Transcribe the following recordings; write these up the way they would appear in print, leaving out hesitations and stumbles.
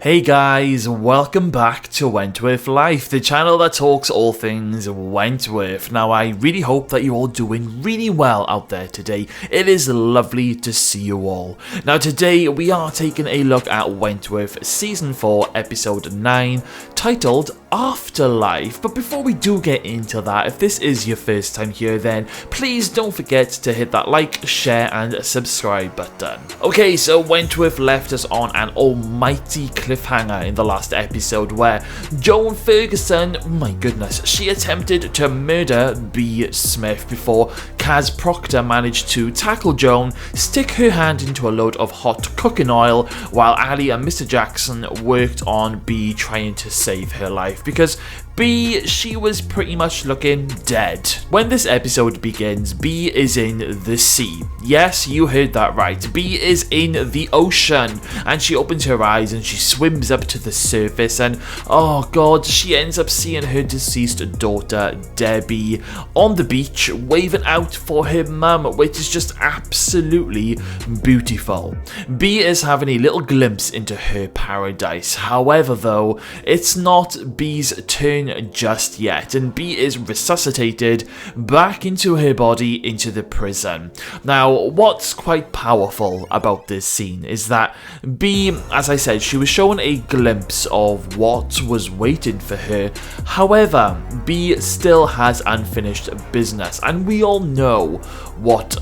Hey guys, welcome back to Wentworth Life, the channel that talks all things Wentworth. Now I really hope that you're all doing really well out there today. It is lovely to see you all. Now today we are taking a look at Wentworth Season 4 Episode 9, titled Afterlife. But before we do get into that, if this is your first time here, then please don't forget to hit that like, share and subscribe button. Okay, so Wentworth left us on an almighty cliffhanger in the last episode where Joan Ferguson, my goodness, she attempted to murder B. Smith before Kaz Proctor managed to tackle Joan, stick her hand into a load of hot cooking oil, while Ali and Mr. Jackson worked on B trying to save her life because B, she was pretty much looking dead. When this episode begins, B is in the sea. Yes, you heard that right. B is in the ocean, and she opens her eyes and she swims up to the surface, and oh god, she ends up seeing her deceased daughter, Debbie, on the beach waving out for her mum, which is just absolutely beautiful. B is having a little glimpse into her paradise. However though, it's not B's turn just yet, and B is resuscitated back into her body into the prison. Now, what's quite powerful about this scene is that B, as I said, she was shown a glimpse of what was waiting for her. However, B still has unfinished business, and we all know what,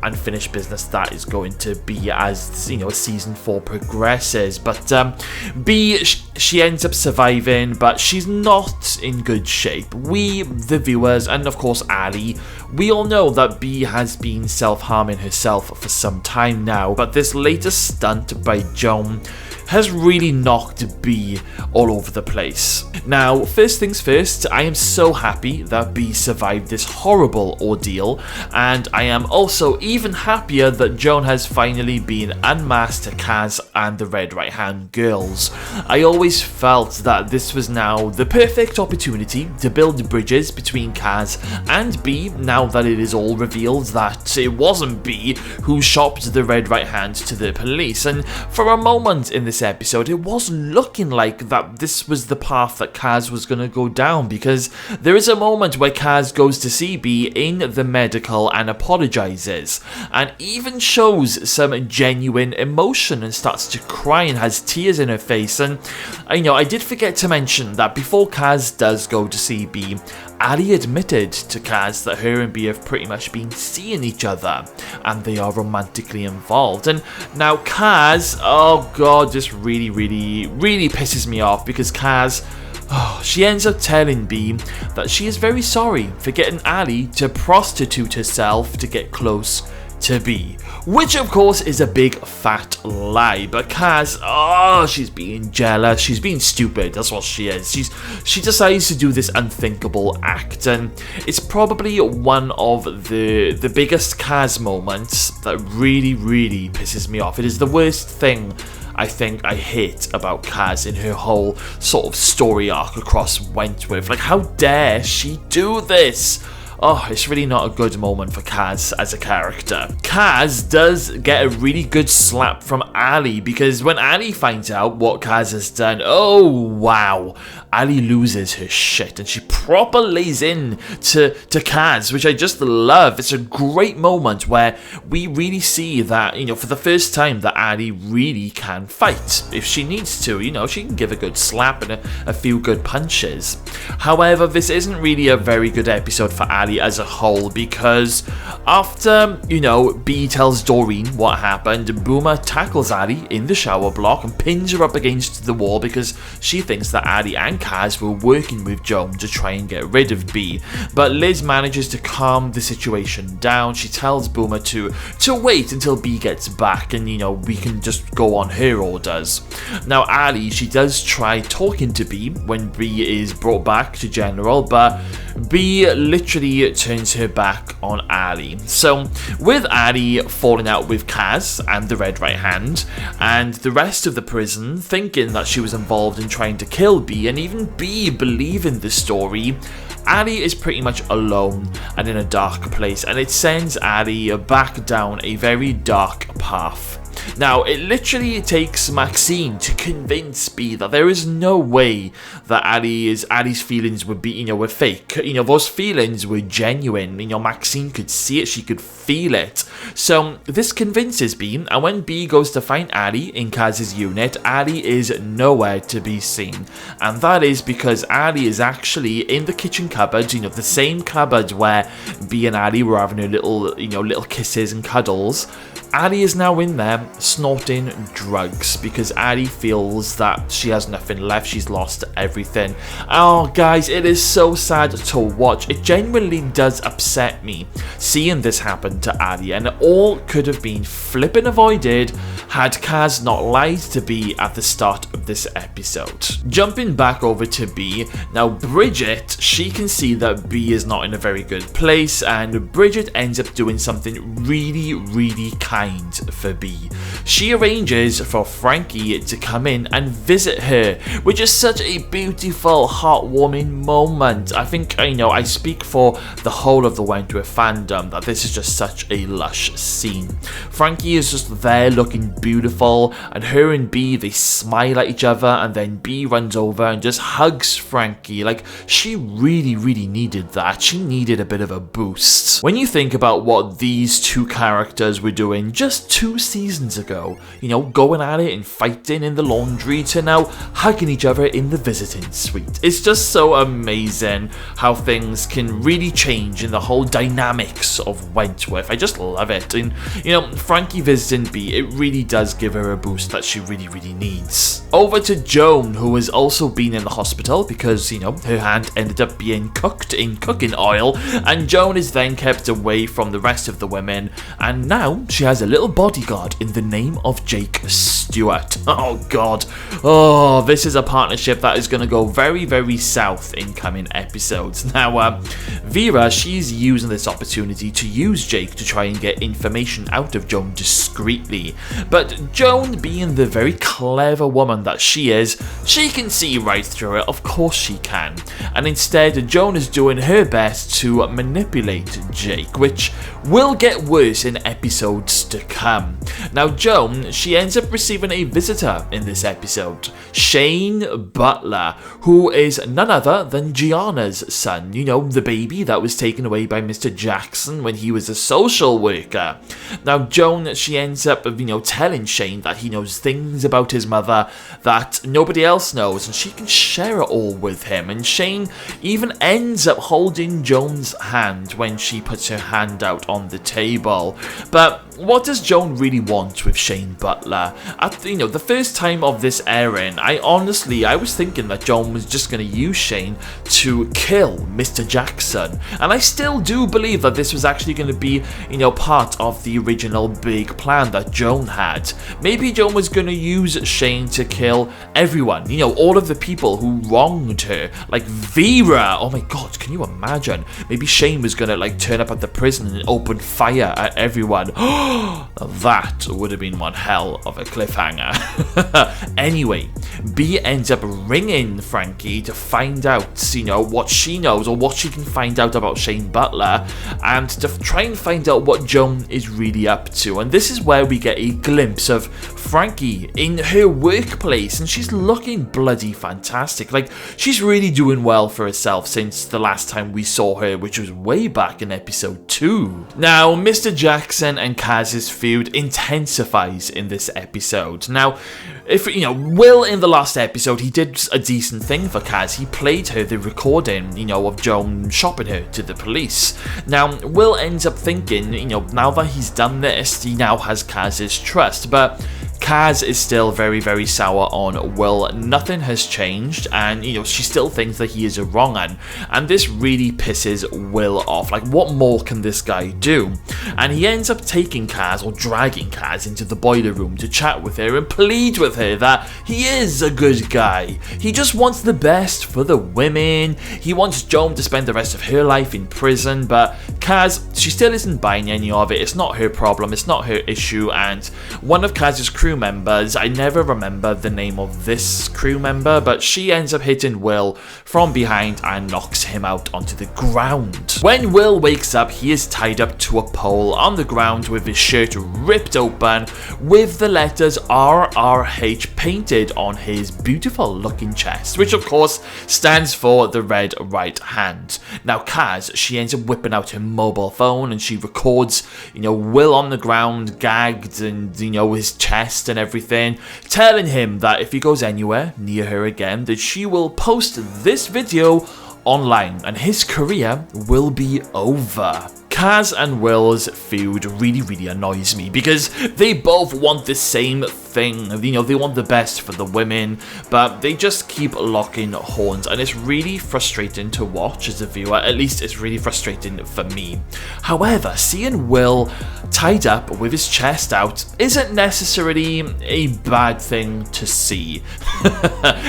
unfinished business that is going to be as, season 4 progresses. But B, she ends up surviving, but she's not in good shape. We, the viewers, and of course Ali, we all know that B has been self-harming herself for some time now, but this latest stunt by Joan has really knocked B all over the place. Now, first things first, I am so happy that B survived this horrible ordeal, and I am also even happier that Joan has finally been unmasked to Kaz and the Red Right Hand girls. I always felt that this was now the perfect opportunity to build bridges between Kaz and B, now that it is all revealed that it wasn't B who shopped the Red Right Hand to the police, and for a moment in this episode it was looking like that this was the path that Kaz was going to go down, because there is a moment where Kaz goes to see B in the medical and apologizes, and even shows some genuine emotion and starts to cry and has tears in her face. And I did forget to mention that before Kaz does go to see B, Ali admitted to Kaz that her and B have pretty much been seeing each other and they are romantically involved. And now Kaz, oh god, this really pisses me off, because Kaz, she ends up telling B that she is very sorry for getting Ali to prostitute herself to get close to B, which of course is a big fat lie. But Kaz, she's being jealous, she's being stupid, that's what she is. She decides to do this unthinkable act, and it's probably one of the biggest Kaz moments that really pisses me off. It is the worst thing I think I hate about Kaz in her whole sort of story arc across Wentworth. Like, how dare she do this? Oh, it's really not a good moment for Kaz as a character. Kaz does get a really good slap from Ali, because when Ali finds out what Kaz has done, oh wow, Ali loses her shit and she proper lays in to Kaz, which I just love. It's a great moment where we really see that, for the first time, that Ali really can fight. If she needs to, she can give a good slap and a few good punches. However, this isn't really a very good episode for Ali as a whole, because after, B tells Doreen what happened, Boomer tackles Ali in the shower block and pins her up against the wall because she thinks that Ali and Kaz were working with Joan to try and get rid of B. But Liz manages to calm the situation down. She tells Boomer to wait until B gets back, and we can just go on her orders. Now Ali, she does try talking to B when B is brought back to General, but B literally turns her back on Ali. So with Ali falling out with Kaz and the Red Right Hand, and the rest of the prison thinking that she was involved in trying to kill B, and even B believing the story, Ali is pretty much alone and in a dark place, and it sends Ali back down a very dark path. Now, it literally takes Maxine to convince B that there is no way that Ali's feelings would be, were fake. Those feelings were genuine. Maxine could see it, she could feel it. So this convinces B, and when B goes to find Ali in Kaz's unit, Ali is nowhere to be seen. And that is because Ali is actually in the kitchen cupboard, the same cupboard where B and Ali were having a little kisses and cuddles. Ali is now in there snorting drugs because Ali feels that she has nothing left, she's lost everything. Oh guys, it is so sad to watch. It genuinely does upset me seeing this happen to Ali, and it all could have been flipping avoided had Kaz not lied to B at the start of this episode. Jumping back over to B, now Bridget, she can see that B is not in a very good place, and Bridget ends up doing something really kind for B. She arranges for Frankie to come in and visit her, which is such a beautiful, heartwarming moment. I think, I speak for the whole of the Wentworth fandom that this is just such a lush scene. Frankie is just there looking beautiful, and her and B, they smile at each other, and then B runs over and just hugs Frankie. Like, she really needed that. She needed a bit of a boost. When you think about what these two characters were doing just 2 seasons ago, going at it and fighting in the laundry, to now hugging each other in the visiting suite. It's just so amazing how things can really change in the whole dynamics of Wentworth. I just love it. And, Frankie visiting B, it really does give her a boost that she really needs. Over to Joan, who has also been in the hospital because, her hand ended up being cooked in cooking oil, and Joan is then kept away from the rest of the women, and now she has a little bodyguard in the name of Jake Stewart. Oh god. Oh, this is a partnership that is going to go very south in coming episodes. Now, Vera, she's using this opportunity to use Jake to try and get information out of Joan discreetly. But Joan, being the very clever woman that she is, she can see right through it. Of course she can. And instead, Joan is doing her best to manipulate Jake, which will get worse in episodes to come. Now, Joan, she ends up receiving a visitor in this episode, Shane Butler, who is none other than Gianna's son, the baby that was taken away by Mr. Jackson when he was a social worker. Now, Joan, she ends up, telling Shane that he knows things about his mother that nobody else knows, and she can share it all with him. And Shane even ends up holding Joan's hand when she puts her hand out on the table. But what does Joan really want with Shane Butler? At the first time of this airing, I was thinking that Joan was just going to use Shane to kill Mr. Jackson, and I still do believe that this was actually going to be part of the original big plan that Joan had. Maybe Joan was going to use Shane to kill everyone, all of the people who wronged her, like Vera. Oh my god, can you imagine? Maybe Shane was going to turn up at the prison and open fire at everyone. That would have been one hell of a cliffhanger. Anyway, B ends up ringing Frankie to find out, what she knows or what she can find out about Shane Butler, and to try and find out what Joan is really up to. And this is where we get a glimpse of Frankie in her workplace, and she's looking bloody fantastic. Like, she's really doing well for herself since the last time we saw her, which was way back in episode 2. Now, Mr. Jackson and Kaz's feud intensifies in this episode. Now, if Will in the last episode, he did a decent thing for Kaz. He played her the recording, of Joan shopping her to the police. Now, Will ends up thinking, now that he's done this, he now has Kaz's trust, but Kaz is still very sour on Will. Nothing has changed, and she still thinks that he is a wrong un, and this really pisses Will off. Like, what more can this guy do? And he ends up taking Kaz, or dragging Kaz, into the boiler room to chat with her and plead with her that he is a good guy. He just wants the best for the women. He wants Joan to spend the rest of her life in prison, but Kaz, she still isn't buying any of it. It's not her problem, it's not her issue, and one of Kaz's crew members, I never remember the name of this crew member, but she ends up hitting Will from behind and knocks him out onto the ground. When Will wakes up, he is tied up to a pole on the ground with his shirt ripped open with the letters RRH painted on his beautiful looking chest, which of course stands for the red right hand. Now Kaz, she ends up whipping out her mobile phone and she records, Will on the ground, gagged, and, his chest and everything, telling him that if he goes anywhere near her again, that she will post this video online and his career will be over. Kaz and Will's feud really annoys me because they both want the same thing. They want the best for the women, but they just keep locking horns, and it's really frustrating to watch as a viewer. At least it's really frustrating for me. However, seeing Will tied up with his chest out isn't necessarily a bad thing to see.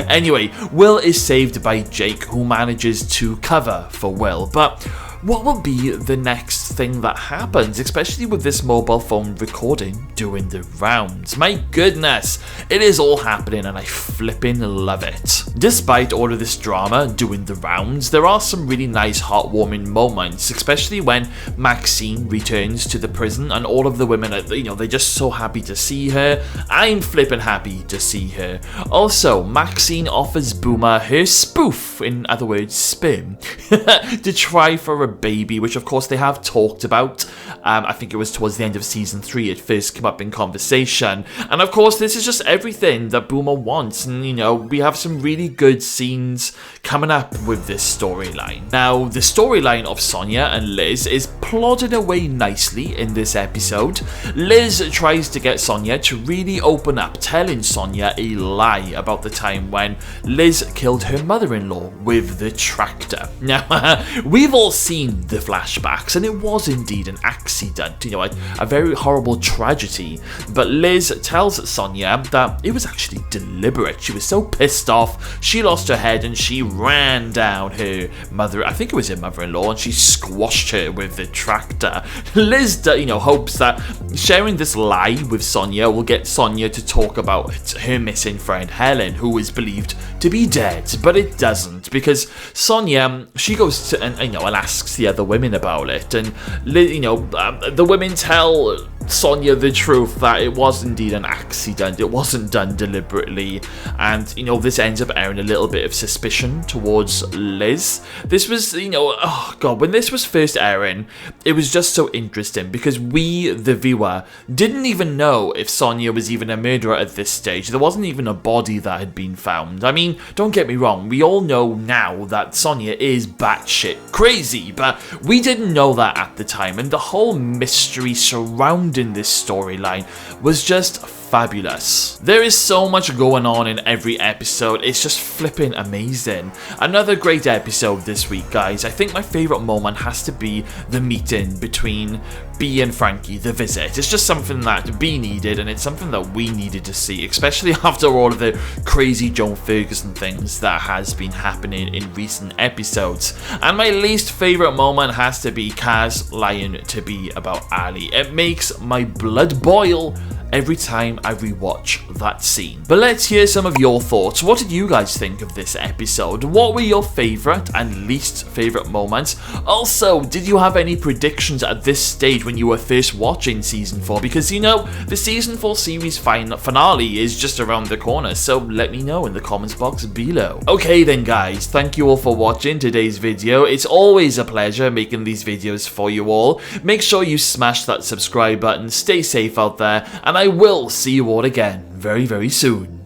Anyway, Will is saved by Jake, who manages to cover for Will, but what will be the next thing that happens, especially with this mobile phone recording doing the rounds? My goodness, it is all happening and I flipping love it. Despite all of this drama doing the rounds, there are some really nice heartwarming moments, especially when Maxine returns to the prison and all of the women are, they're just so happy to see her. I'm flipping happy to see her. Also, Maxine offers Boomer her spoof, in other words, sperm, to try for a baby, which of course they have talked about. I think it was towards the end of season 3 it first came up in conversation, and of course this is just everything that Boomer wants, and we have some really good scenes coming up with this storyline. Now, the storyline of Sonia and Liz is plodding away nicely in this episode. Liz tries to get Sonia to really open up, telling Sonia a lie about the time when Liz killed her mother-in-law with the tractor. Now, we've all seen the flashbacks, and it was indeed an accident, a very horrible tragedy, but Liz tells Sonia that it was actually deliberate. She was so pissed off, she lost her head and she ran down her mother, I think it was her mother-in-law, and she squashed her with the tractor. Liz, hopes that sharing this lie with Sonia will get Sonia to talk about her missing friend Helen, who is believed to be dead, but it doesn't, because Sonia, she goes to and asks the other women about it, and the women tell Sonia the truth that it was indeed an accident, it wasn't done deliberately, and this ends up airing a little bit of suspicion towards Liz. This was, oh god, when this was first airing, it was just so interesting because we, the viewer, didn't even know if Sonia was even a murderer at this stage. There wasn't even a body that had been found. I mean, don't get me wrong, we all know now that Sonia is batshit crazy, but we didn't know that at the time, and the whole mystery surrounding this storyline was just fabulous. There is so much going on in every episode, it's just flipping amazing. Another great episode this week, guys. I think my favourite moment has to be the meeting between B and Frankie, the visit. It's just something that B needed, and it's something that we needed to see, especially after all of the crazy Joan Ferguson things that has been happening in recent episodes. And my least favourite moment has to be Kaz lying to B about Ali. It makes my blood boil every time I rewatch that scene. But let's hear some of your thoughts. What did you guys think of this episode? What were your favourite and least favourite moments? Also, did you have any predictions at this stage when you were first watching season 4? Because the season 4 series finale is just around the corner, so let me know in the comments box below. Okay then guys, thank you all for watching today's video. It's always a pleasure making these videos for you all. Make sure you smash that subscribe button, stay safe out there, and I will see you all again very, very soon.